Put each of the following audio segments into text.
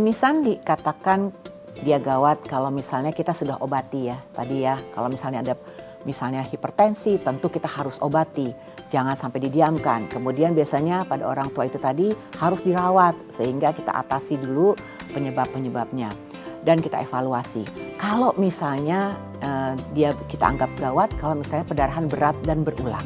Mimisan dikatakan dia gawat kalau misalnya kita sudah obati ya. Tadi ya, kalau misalnya ada misalnya hipertensi, tentu kita harus obati. Jangan sampai didiamkan. Kemudian biasanya pada orang tua itu tadi harus dirawat sehingga kita atasi dulu penyebab-penyebabnya dan kita evaluasi. Kalau misalnya kita anggap gawat kalau misalnya pendarahan berat dan berulang.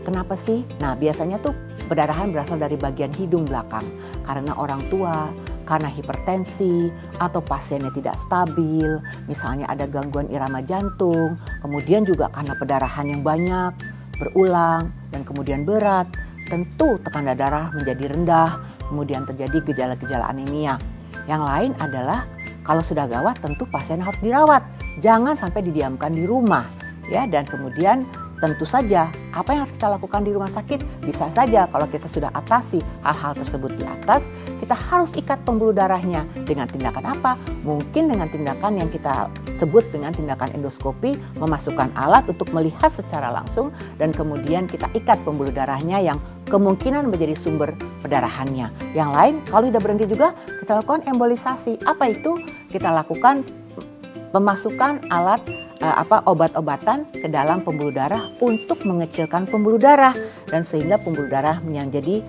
Kenapa sih? Nah, biasanya tuh pendarahan berasal dari bagian hidung belakang karena orang tua, karena hipertensi atau pasiennya tidak stabil, misalnya ada gangguan irama jantung, kemudian juga karena pendarahan yang banyak, berulang, dan kemudian berat, tentu tekanan darah menjadi rendah, kemudian terjadi gejala-gejala anemia. Yang lain adalah kalau sudah gawat tentu pasien harus dirawat, jangan sampai didiamkan di rumah, ya. Dan kemudian tentu saja apa yang harus kita lakukan di rumah sakit, bisa saja kalau kita sudah atasi hal-hal tersebut di atas, kita harus ikat pembuluh darahnya dengan tindakan apa? Mungkin dengan tindakan yang kita sebut dengan tindakan endoskopi, memasukkan alat untuk melihat secara langsung dan kemudian kita ikat pembuluh darahnya yang kemungkinan menjadi sumber pendarahannya. Yang lain kalau sudah berhenti juga kita lakukan embolisasi. Apa itu? Kita lakukan pemasukan alat obat-obatan ke dalam pembuluh darah untuk mengecilkan pembuluh darah dan sehingga pembuluh darah menjadi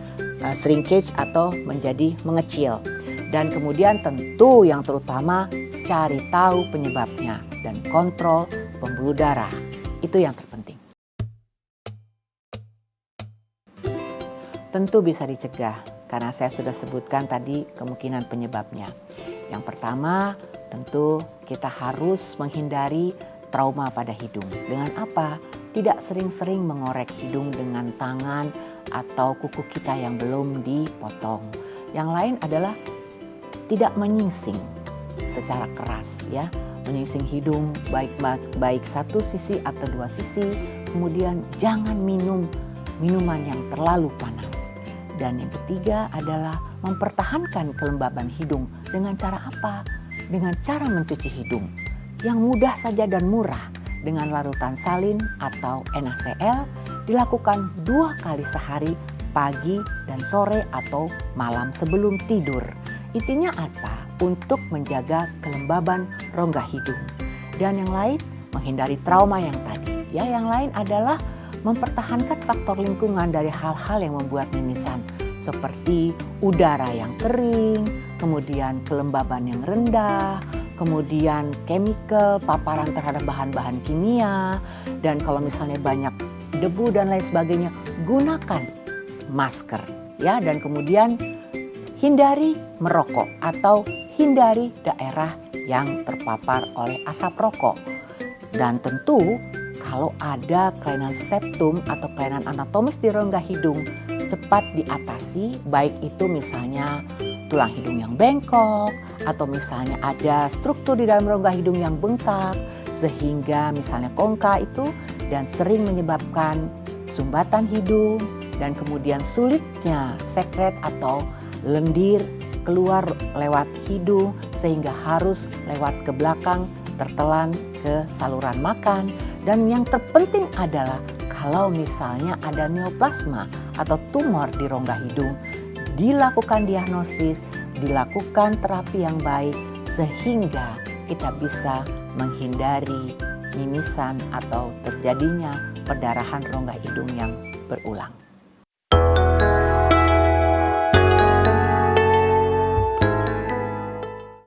shrinkage atau menjadi mengecil. Dan kemudian tentu yang terutama cari tahu penyebabnya dan kontrol pembuluh darah. Itu yang terpenting. Tentu bisa dicegah karena saya sudah sebutkan tadi kemungkinan penyebabnya. Yang pertama tentu kita harus menghindari trauma pada hidung. Dengan apa? Tidak sering-sering mengorek hidung dengan tangan atau kuku kita yang belum dipotong. Yang lain adalah tidak menyingsing secara keras ya. Menyingsing hidung baik satu sisi atau dua sisi. Kemudian jangan minum minuman yang terlalu panas. Dan yang ketiga adalah mempertahankan kelembaban hidung. Dengan cara apa? Dengan cara mencuci hidung yang mudah saja dan murah dengan larutan salin atau NaCl dilakukan 2 kali sehari pagi dan sore atau malam sebelum tidur. Intinya apa? Untuk menjaga kelembaban rongga hidung. Dan yang lain menghindari trauma yang tadi. Ya, yang lain adalah mempertahankan faktor lingkungan dari hal-hal yang membuat mimisan seperti udara yang kering, kemudian kelembaban yang rendah, kemudian chemical, paparan terhadap bahan-bahan kimia, dan kalau misalnya banyak debu dan lain sebagainya, gunakan masker, ya. Dan kemudian hindari merokok atau hindari daerah yang terpapar oleh asap rokok. Dan tentu kalau ada kelainan septum atau kelainan anatomis di rongga hidung, cepat diatasi, baik itu misalnya tulang hidung yang bengkok, atau misalnya ada struktur di dalam rongga hidung yang bengkak, sehingga misalnya kongka itu dan sering menyebabkan sumbatan hidung dan kemudian sulitnya sekret atau lendir keluar lewat hidung sehingga harus lewat ke belakang tertelan ke saluran makan. Dan yang terpenting adalah kalau misalnya ada neoplasma atau tumor di rongga hidung, dilakukan diagnosis, dilakukan terapi yang baik sehingga kita bisa menghindari mimisan atau terjadinya perdarahan rongga hidung yang berulang.